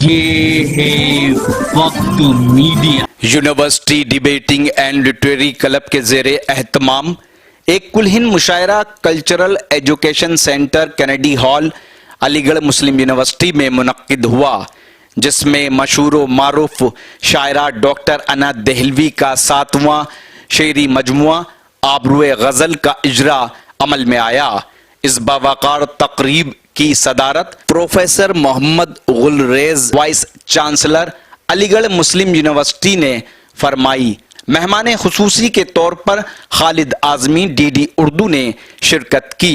ये है Waqt media. University debating and literary club के ज़ेरे एहतमाम एक कुल-हिंद मुशायरा cultural education centre Kennedy hall Aligarh Muslim university में मुनक्किद हुआ, जिसमें मशहूर व मारूफ शायरा डॉक्टर अना दहलवी का 7वां शेरी मजमुआ आबरूए गज़ल का इजरा अमल में आया। इस बावकार तकरीब की सदारत professor Mohammad Gulrez vice chancellor Aligarh Muslim university ने फरमाई। मेहमान खुसूसी के तौर पर खालिद आजमी डीडी उर्दू ने शिरकत की।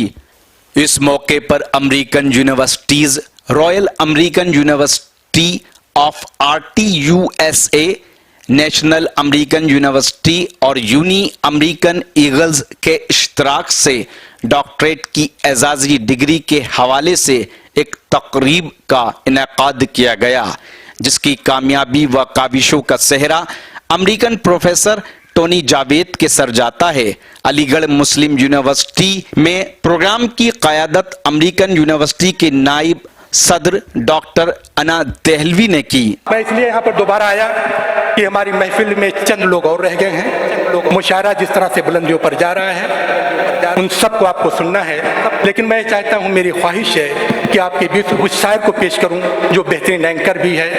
इस मौके पर American universities, royal American university of RTUSA, national American university और यूनी अमेरिकन ईगल्स के इश्तराक से डॉक्टरेट की एजाजी डिग्री के हवाले से एक तकरीब का इनेकाद किया गया, जिसकी कामयाबी व काबिशों का सेहरा अमेरिकन प्रोफेसर टोनी जावेद के सर जाता है। अलीगढ़ मुस्लिम यूनिवर्सिटी में प्रोग्राम की क़यादत अमेरिकन यूनिवर्सिटी के नाइब सदर डॉक्टर अना दहलवी ने की। मैं इसलिए यहाँ पर दोबारा आया कि हमारी महफिल में चंद लोग और रह गए हैं। मुशायरा जिस तरह से बुलंदियों पर जा रहा है, उन सबको आपको सुनना है, लेकिन मैं चाहता हूँ, मेरी ख्वाहिश है कि आपके बीच उस शायर को पेश करूँ जो बेहतरीन एंकर भी है,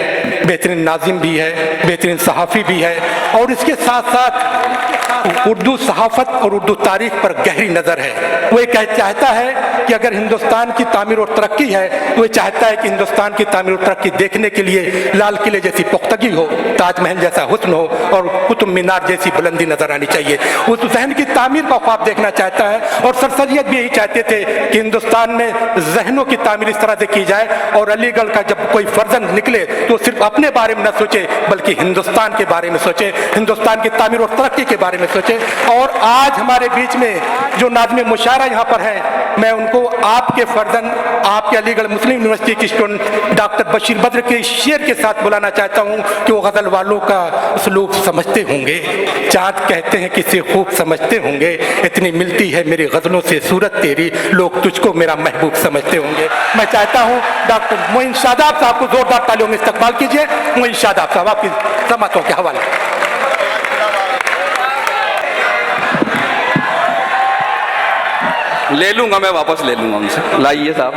बेहतरीन नाजिम भी है, बेहतरीन सहाफ़ी भी है, और इसके साथ साथ उर्दू सहाफ़त और उर्दू तारीख पर गहरी नज़र है। वो चाहता है कि अगर हिंदुस्तान की तामीर और तरक्की है, तो वो चाहता है कि हिंदुस्तान की तामीर और तरक्की देखने के लिए लाल किले जैसी पुख्तगी हो, ताजमहल जैसा हुस्न हो और कुतुब मीनार जैसी बुलंदी नजर आनी चाहिए। उस जहन की तामीर का ख्वाब देखना चाहता है, और सर सैयद भी यही चाहते थे कि हिंदुस्तान में जहनों की तामीर इस तरह से की जाए, और अलीगढ़ का जब कोई फर्जंद निकले तो सिर्फ अपने बारे में न सोचे, बल्कि हिंदुस्तान के बारे में सोचे, हिंदुस्तान की तामीर और तरक्की के बारे में सोचे। और आज हमारे बीच में जो नाज़िम मुशायरा यहाँ पर है, मैं उनको आपके फर्जंद, आपके अलीगढ़ मुस्लिम यूनिवर्सिटी की स्टूडेंट डॉक्टर बशीर बद्र के शेर के साथ बुलाना चाहता हूँ कि वो गज़ल वालों का उसलूब समझते होंगे। चाँद कहते हैं किसे खूब समझते होंगे, इतनी मिलती है मेरी गज़लों से सूरत तेरी, लोग तुझको मेरा महबूब समझते होंगे। मैं चाहता हूँ डॉक्टर मोइन शादाब साहब को जोरदार तालियों में इस्तकबाल कीजिए। मोइन शादाब साहब, आपकी समातों के हवाले। ले लूंगा, मैं वापस ले लूंगा उनसे। लाइए साहब,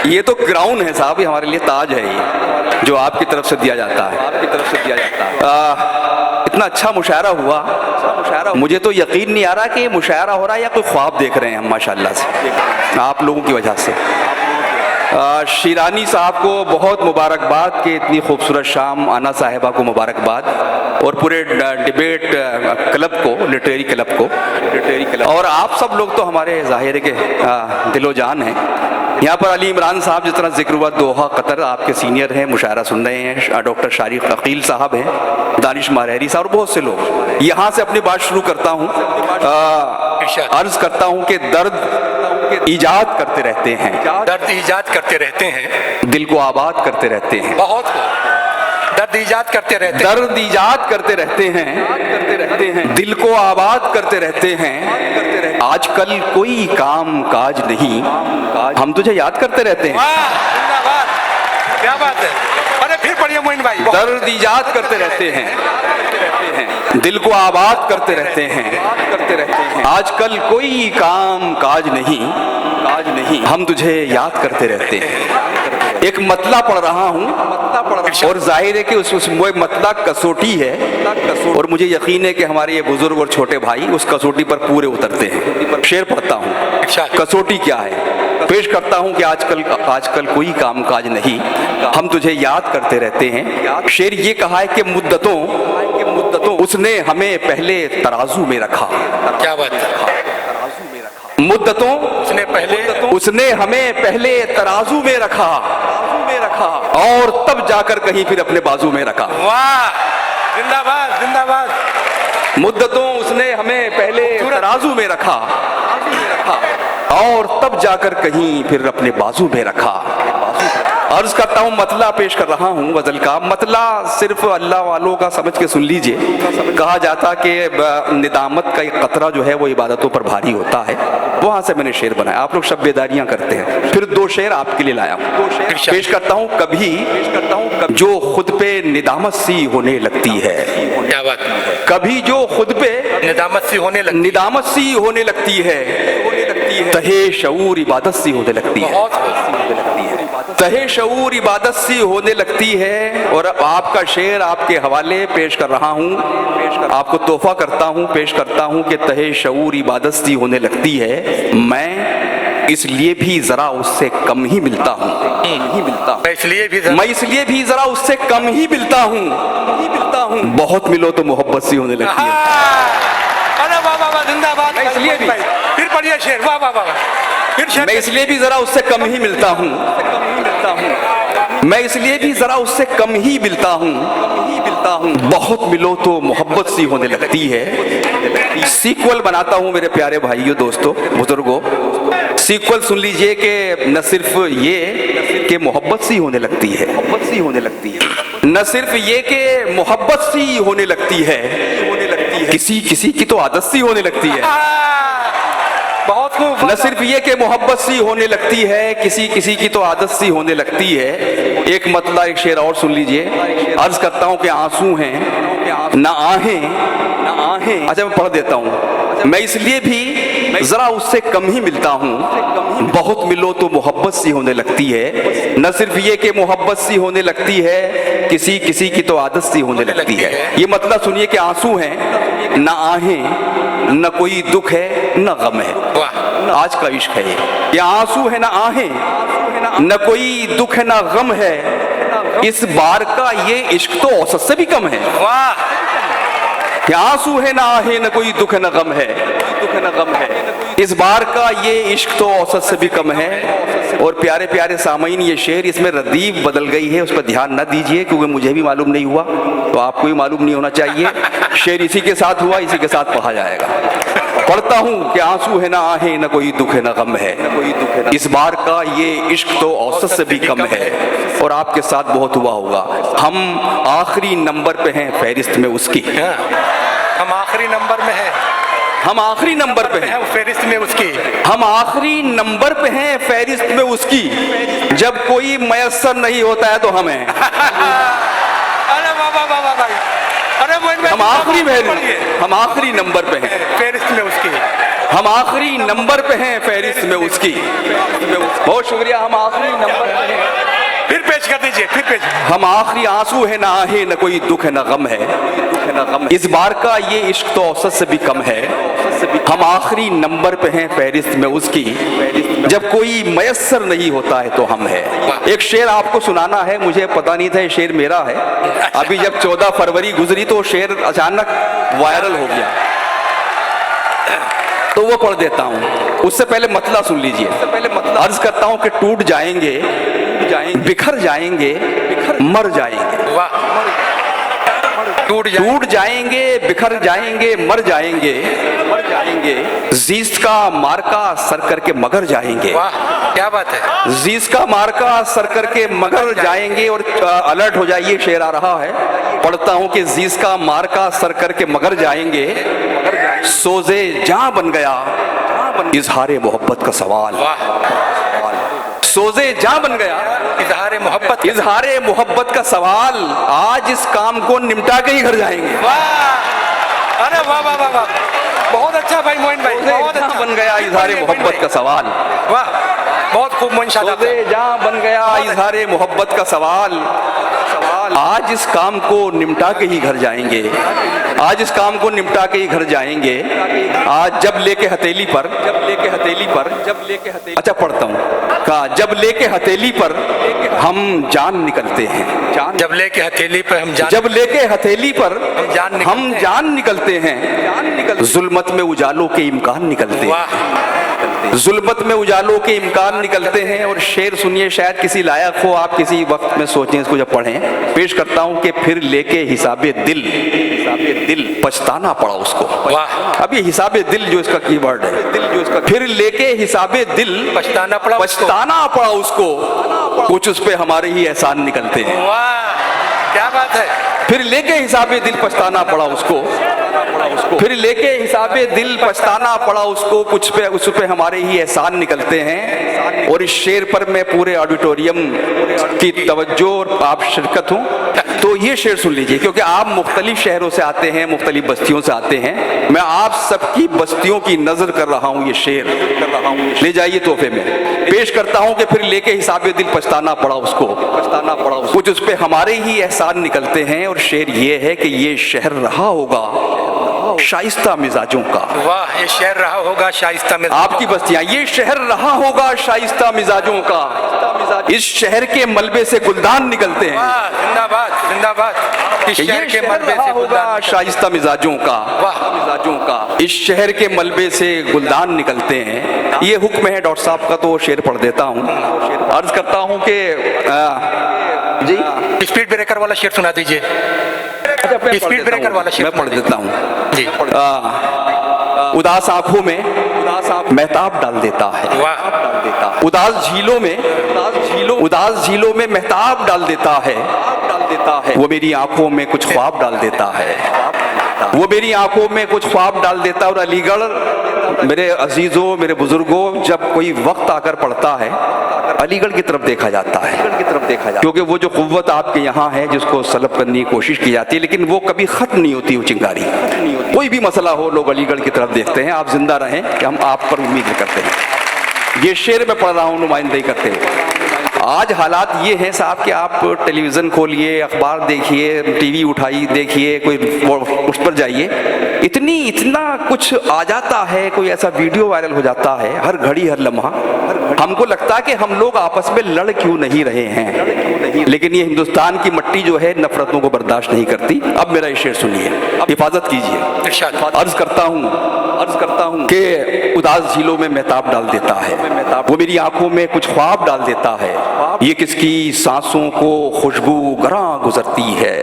ये तो क्राउन है साहब, ये हमारे लिए ताज है, ये जो आपकी तरफ से दिया जाता है, आपकी तरफ से दिया जाता है। इतना अच्छा मुशायरा हुआ, मुझे तो यकीन नहीं आ रहा कि ये मुशायरा हो रहा है या कोई ख्वाब देख रहे हैं हम, माशाल्लाह से आप लोगों की वजह से। शिरानी साहब को बहुत मुबारकबाद कि इतनी खूबसूरत शाम, आना साहिबा को मुबारकबाद, और पूरे डिबेट क्लब को, लिटरेरी क्लब, और आप सब लोग तो हमारे ज़ाहिर के दिलो जान हैं। यहाँ पर अली इमरान साहब जिस तरह जिक्र हुआ, दोहा कतर आपके सीनियर हैं, मुशायरा सुन रहे हैं, डॉक्टर शारिक अकील साहब हैं, दानिश मारहरी साहब और बहुत से लोग। यहाँ से अपनी बात शुरू करता हूँ, अर्ज करता हूँ कि दर्द ईजाद करते रहते हैं, दर्द ईजाद करते रहते हैं, दिल को आबाद करते रहते हैं, बहुत दर्द ईजाद करते रहते हैं, दर्द ईजाद करते रहते हैं, दिल को आबाद करते रहते हैं। आजकल कोई काम काज नहीं, हम तुझे याद करते रहते हैं। क्या बात है, अरे फिर पढ़िए मोइन भाई। दर्द ईजाद करते रहते हैं, दिल को आबाद करते रहते हैं। आजकल कोई काम काज नहीं, हम तुझे याद करते रहते हैं। एक मतला पढ़ रहा हूँ, और जाहिर है कि उस मतला कसौटी है, और मुझे यकीन है कि हमारे ये बुजुर्ग और छोटे भाई उस कसौटी पर पूरे उतरते हैं। शेर पढ़ता हूँ, कसौटी क्या है, पेश करता हूँ कि आजकल कोई काम काज नहीं, हम तुझे याद करते रहते हैं। शेर ये कहा है कि मुद्दतों उसने हमें पहले तराजू में रखा। क्या बात है, मुद्दतों उसने हमें पहले तराजू में रखा, और तब जाकर कहीं फिर अपने बाजू में रखा। वाह, जिंदाबाद जिंदाबाद। मुद्दतों उसने हमें पहले तराजू में रखा, और तब जाकर कहीं फिर अपने बाजू में रखा। अर्ज करता हूँ, मतला पेश कर रहा हूँ गजल का। मतला सिर्फ अल्लाह वालों का समझ के सुन लीजिए। कहा जाता कि निदामत का एक कतरा जो है वो इबादतों पर भारी होता है। वहां से मैंने शेर बनाया। आप लोग शब्बेदारियां करते हैं। फिर दो शेर आपके लिए लाया हूं। पेश करता हूं कभी जो खुद पे निदामत सी होने लगती है। क्या बात है। कभी जो खुद पे निदामत सी होने लगी। निदामत सी होने लगती है, तहे शऊर इबादत सी होने लगती है। तहे शऊर इबादत सी होने लगती है। और आपका शेर आपके हवाले पेश कर रहा हूं, आपको तोहफा करता हूं, पेश करता हूं कि तहे शऊर इबादत सी होने लगती है। मैं इसलिए भी जरा उससे कम ही मिलता हूं। मैं इसलिए भी जरा उससे कम ही मिलता हूं। बहुत मिलो तो मोहब्बत सी होने लगती है। अरे वाह वाह वाह, जिंदाबाद। मैं इसलिए भी फिर पढ़िए शेर। वाह वाह वाह। फिर शेर। मैं इसलिए भी जरा उससे कम ही मिलता हूं। मैं इसलिए भी जरा उससे कम ही मिलता हूं। बहुत मिलो तो मोहब्बत सी होने लगती है। सीक्वल बनाता हूं मेरे प्यारे भाइयों, दोस्तों, बुजुर्गों। सीक्वल सुन लीजिए कि न सिर्फ ये कि मोहब्बत सी होने लगती है, न सिर्फ ये कि मोहब्बत सी होने लगती है, किसी किसी की तो आदत सी होने लगती है। बहुत खूब। न सिर्फ ये कि मोहब्बत सी होने लगती है, किसी किसी की तो आदत सी होने लगती है। एक मतलब एक शेर और सुन लीजिए। अर्ज करता हूं कि आंसू हैं ना आहें। अच्छा, मैं पढ़ देता हूं। मैं इसलिए भी जरा उससे कम ही मिलता हूं। बहुत मिलो तो मोहब्बत सी होने लगती है। न सिर्फ ये कि मोहब्बत सी होने लगती है, किसी किसी की तो आदत सी होने लगती है। ये मतलब सुनिए कि आंसू हैं ना आहें, न कोई दुख है न गम है। आज का इश्क है ये आंसू है ना आहें, न कोई दुख है ना गम है। इस बार का ये इश्क तो औसत से भी कम है। वाह। आंसू है ना आहें, न कोई दुख है न गम है। इस बार का ये इश्क तो औसत से भी कम है। और प्यारे प्यारे सामईन, ये शेर, इसमें रदीफ बदल गई है, उस पर ध्यान न दीजिए क्योंकि मुझे भी मालूम नहीं हुआ, तो आपको भी मालूम नहीं होना चाहिए। शेर इसी के साथ हुआ, इसी के साथ पढ़ा जाएगा। पढ़ता हूं कि आंसू है ना आहें, न कोई दुख है न गम है। इस बार का ये इश्क तो औसत से भी कम है। और आपके साथ बहुत हुआ होगा। हम आखिरी नंबर पे हैं फहरिस्त में उसकी। हम आखिरी नंबर में हैं। हम आखिरी नंबर पे हैं फहरिस्त में उसकी। हम आखिरी नंबर पे हैं फहरिस्त में उसकी। जब कोई मयस्सर नहीं होता है तो हम हैं। अरे वाह वाह वाह वाह। अरे हम आखिरी नंबर पे हैं फहरिस्त में उसकी। हम आखिरी नंबर पे हैं फहरिस्त में उसकी। बहुत शुक्रिया। हम आखिरी नंबर पे हैं। फिर पेश कर दीजिए, फिर पेश। हम आखिरी आंसू है ना आहें, न कोई दुख है न गम है। इस बार का ये इश्क तो औसत से भी कम है। हम आखिरी नंबर पे हैं फहरिस्त में उसकी। जब कोई मयस्सर नहीं होता है तो हम है। एक शेर आपको सुनाना है, मुझे पता नहीं था ये शेर मेरा है। अभी जब 14 फरवरी गुजरी तो शेर अचानक वायरल हो गया, तो वो पढ़ देता हूं। उससे पहले मतला सुन लीजिए। अर्ज करता हूं कि टूट जाएंगे, बिखर जाएंगे, मर जाएंगे। वाह। टूट जाएंगे, बिखर जाएंगे, मर जाएंगे। जीस्त का मार्का सर करके मगर जाएंगे। वाह, क्या बात है। जीस्त का मार्का सर करके मगर जाएंगे। और अलर्ट हो जाइए, शेर आ रहा है। पढ़ता हूं कि जीस्त का मार्का सर करके मगर जाएंगे। सोजे जहां बन गया इजहारे मोहब्बत का सवाल। सोजे जहां बन गया इजहारे मोहब्बत का सवाल। आज इस काम को निपटा के ही घर जाएंगे। वाह। अरे वाह वाह वाह वाह, बहुत अच्छा भाई मोइन भाई, बहुत अच्छा बन गया इजहारे मोहब्बत का सवाल। वाह, बहुत खूब मुंशादा। सोजे जहां बन गया इजहारे मोहब्बत का सवाल। आज इस काम को निपटा के ही घर जाएंगे। आज इस काम को निपटा के ही घर जाएंगे। आज जब लेके हथेली पर अच्छा पढ़ता हूँ कहा, जब लेके हथेली पर हम जान निकलते हैं। जब लेके हथेली पर हम जान निकलते हैं। जुल्मत में उजालों के इम्कान निकलते हैं। जुल्मत में उजालों के इम्कान निकलते हैं। और शेर सुनिए, शायद किसी लायक हो, आप किसी वक्त में सोचें इसको जब पढ़ें। पेश करता हूं कि फिर लेके हिसाबे दिल पछताना पड़ा उसको। वाह। अब ये हिसाबे दिल जो इसका कीवर्ड है, फिर लेके हिसाबे दिल पछताना पड़ा उसको। कुछ उस पे हमारे ही एहसान निकलते हैं। वाह, क्या बात है। फिर लेके हिसाबे दिल पछताना पड़ा उसको। फिर लेके हिसाबे दिल पछताना पड़ा उसको, कुछ पे उस पे हमारे ही एहसान निकलते हैं। और इस शेर पर मैं पूरे ऑडिटोरियम की तवज्जो और आप शिरकत हूँ, तो ये शेर सुन लीजिए, क्योंकि आप मुख्तलिफ शहरों से आते हैं, मुख्तलिफ बस्तियों से आते हैं। मैं आप सबकी बस्तियों की नजर कर रहा हूँ, ये शेर ले जाइए तोहफे में, पेश करता हूँ कि फिर लेके हिसाबे दिल पछताना पड़ा उसको, कुछ उस पे हमारे ही एहसान निकलते हैं। और शेर ये है कि ये शहर रहा होगा शाइस्ता मिजाजों का। वाह, ये शहर रहा होगा शाइस्ता मिजाजों का। आपकी बस्तियां, ये शहर रहा होगा शाइस्ता मिजाजों का, इस शहर के मलबे से गुलदान निकलते हैं। वाह, जिंदाबाद जिंदाबाद। इस शहर के मलबे से होगा शाइस्ता मिजाजों का, मिजाजों का, इस शहर के मलबे से गुलदान निकलते हैं। ये हुक्म है डॉक्टर साहब का, तो शेर पढ़ देता हूँ। अर्ज करता हूँ कि जी स्पीड ब्रेकर वाला शेर सुना दीजिए। स्पीड ब्रेकर वाला शेर मैं पढ़ देता हूँ जी। उदास आंखों में महताब डाल देता है, वाह। उदास झीलों में महताब डाल देता है। वो मेरी आंखों में कुछ ख्वाब डाल देता है, वो मेरी आंखों में कुछ ख्वाब डाल देता है। और अलीगढ़ मेरे अजीजों, मेरे बुजुर्गों, जब कोई वक्त आकर पड़ता है अलीगढ़ की तरफ देखा जाता है, क्योंकि वो जो कुव्वत आपके यहाँ है जिसको सलब करने की कोशिश की जाती है, लेकिन वो कभी खत्म नहीं होती वो चिंगारी। कोई भी मसला हो लोग अलीगढ़ की तरफ देखते हैं। आप जिंदा रहें कि हम आप पर उम्मीद करते हैं। ये शेर में पढ़ रहा हूँ नुमाइंदगी करते हुए। आज हालात ये हैं साहब कि आप टेलीविज़न खोलिए, अखबार देखिए, टीवी उठाइए, देखिए, कोई उस पर जाइए, इतना कुछ आ जाता है, कोई ऐसा वीडियो वायरल हो जाता है हर घड़ी हर लम्हा। हमको लगता है कि हम लोग आपस में लड़ क्यों नहीं रहे हैं, लेकिन ये हिंदुस्तान की मिट्टी जो है नफरतों को बर्दाश्त नहीं करती। अब मेरा ये शेर सुनिए, हिफाजत कीजिए। अर्ज करता हूँ कि उदास झीलों में महताब डाल देता है, वो मेरी आंखों में कुछ ख्वाब डाल देता है। ये किसकी सांसों को खुशबू गरा गुजरती है,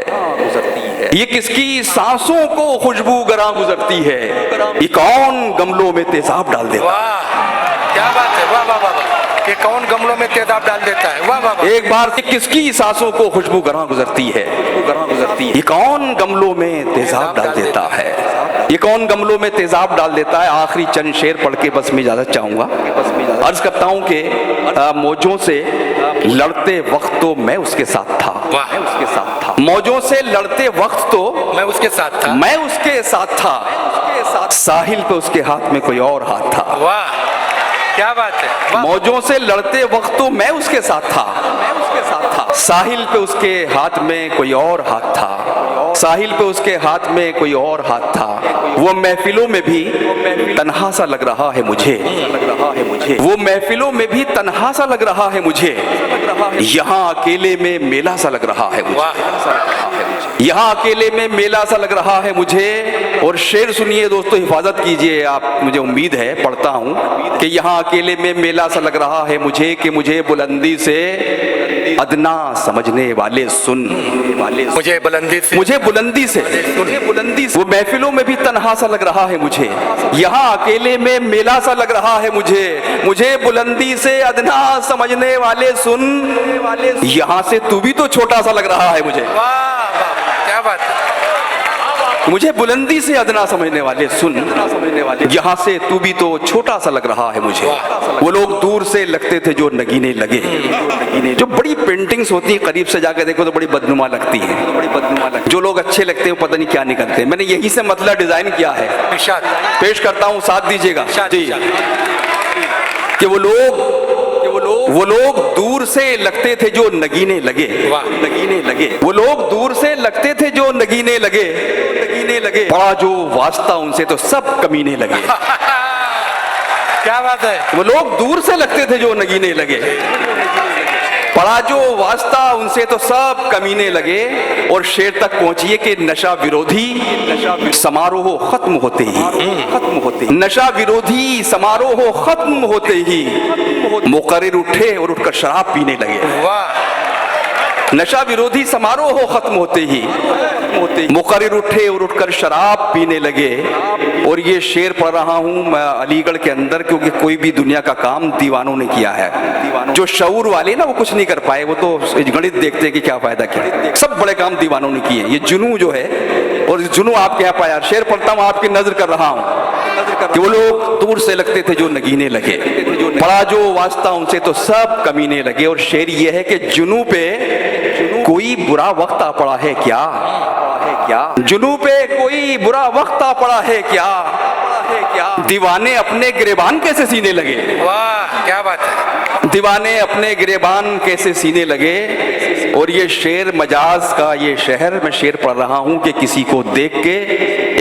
ये किसकी सांसों को खुशबू गरा गुजरती है, ये कौन गमलों में तेजाब डाल देता है। वाह, क्या बात है, वाह वाह वाह। ये कौन गमलों में तेजाब डाल देता है, वाह वाह। एक बार किसकी सांसों को खुशबू गरा गुजरती है, ये कौन गमलों में तेजाब डाल देता है, ये कौन गमलों में तेजाब डाल देता है। आखिरी चंद शेर पढ़ के बस मैं इजाजत चाहूंगा। अर्ज करता हूँ कि मौजों से लड़ते वक्त तो मैं उसके साथ था, मौजों से लड़ते वक्त तो मैं उसके साथ था, मैं उसके साथ था, साहिल पे उसके हाथ में कोई और हाथ था। वाह, क्या बात है, वाह। मौजों से लड़ते वक्त तो मैं उसके साथ था, साहिल पे उसके हाथ में कोई और हाथ था, साहिल पे उसके हाथ में कोई और हाथ था। वो महफिलों में भी तन्हा सा लग रहा है मुझे, वो महफिलों में भी तन्हा सा लग रहा है मुझे, यहाँ अकेले में मेला सा लग रहा है मुझे, यहाँ अकेले में मेला सा लग रहा है मुझे। और शेर सुनिए दोस्तों, हिफाजत कीजिए आप, मुझे उम्मीद है, पढ़ता हूँ कि यहाँ अकेले में मेला सा लग रहा है मुझे, कि मुझे बुलंदी से अदना समझने वाले सुन, मुझे बुलंदी से, मुझे बुलंदी से, वो महफिलों में भी तन्हा सा लग रहा है मुझे, यहाँ अकेले में मेला सा लग रहा है मुझे, मुझे बुलंदी से अदना समझने वाले सुन, यहाँ से तू भी तो छोटा सा लग रहा है मुझे। वाह वाह, क्या बात है। मुझे बुलंदी से अदना समझने वाले सुन, यहाँ से तू भी तो छोटा सा लग रहा है मुझे। वो लोग दूर से लगते थे जो नगीने लगे, जो बड़ी पेंटिंग्स होती हैं करीब से जाकर देखो तो बड़ी बदनुमा लगती है, जो लोग अच्छे लगते हैं पता नहीं क्या निकलते हैं। मैंने यही से मतलब डिजाइन किया है, पेश करता हूँ, साथ दीजिएगा जी। कि वो लोग दूर से लगते थे जो नगीने लगे, वो लोग दूर से लगते थे जो नगीने लगे, बड़ा जो वास्ता उनसे तो सब कमीने लगे। क्या बात है। वो लोग दूर से लगते थे जो नगीने लगे, पड़ा जो वास्ता उनसे तो सब कमीने लगे। और शेर तक पहुंचिए कि नशा विरोधी समारोह खत्म होते ही, नशा विरोधी समारोह खत्म होते ही मुकर्रिर उठे और उठकर शराब पीने लगे। वाह। नशा विरोधी समारोह खत्म होते ही मुकर्रिर उठे और उठकर शराब पीने लगे। और ये शेर पढ़ रहा हूँ मैं अलीगढ़ के अंदर, क्योंकि कोई भी दुनिया का काम दीवानों ने किया है। जो शऊर वाले ना वो कुछ नहीं कर पाए, वो तो गणित देखते कि क्या फायदा क्या, सब बड़े काम दीवानों ने किए। ये जुनू जो है, और जुनू आपके यहाँ पाया, शेर पढ़ता हूँ आपकी नजर कर रहा हूँ कि वो लोग दूर से लगते थे जो नगीने लगे, बड़ा जो वास्ता उनसे तो सब कमीने लगे। और शेर ये है कि जुनू पे कोई बुरा वक्त आ पड़ा है क्या, जुनू पे कोई बुरा वक्त आ पड़ा है क्या, दीवाने अपने गिरेबान कैसे सीने लगे। वाह क्या बात है। दीवाने अपने गिरेबान कैसे सीने लगे। और ये शेर मजाज का ये शहर, मैं शेर पढ़ रहा हूँ कि किसी को देख के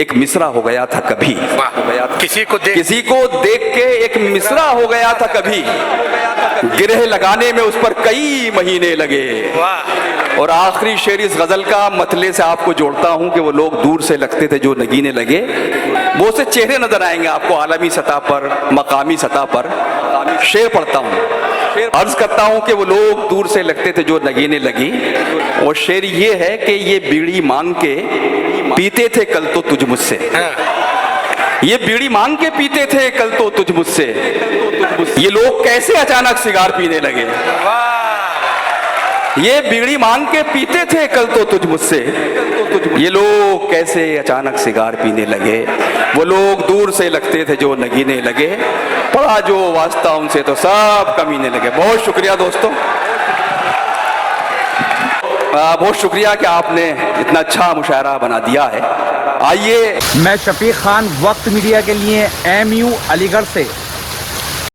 एक मिसरा हो गया था कभी, किसी को देख के एक मिसरा हो गया था कभी, गिरह लगाने में उस पर कई महीने लगे। और आखिरी शेर इस गजल का मतले से आपको जोड़ता हूं कि वो लोग दूर से लगते थे जो नगीने लगे। वो से चेहरे नजर आएंगे आपको आलमी सतह पर, मकामी सतह पर। शेर पढ़ता हूं, अर्ज करता हूं कि वो लोग दूर से लगते थे जो नगीने लगी। और शेर ये है कि ये बीड़ी मांग के पीते थे कल तो तुझ मुझसे, ये बीड़ी मांग के पीते थे कल तो तुझ मुझसे, ये लोग कैसे अचानक सिगार पीने लगे। ये बीड़ी मांग के पीते थे कल तो तुझ मुझसे, ये लोग कैसे अचानक सिगार पीने लगे। वो लोग दूर से लगते थे जो नगीने लगे, पड़ा जो वास्ता उनसे तो सब कमीने लगे। बहुत शुक्रिया दोस्तों, बहुत शुक्रिया कि आपने इतना अच्छा मुशायरा बना दिया है। आइए, मैं शफीक खान, वक्त मीडिया के लिए MU अलीगढ़ से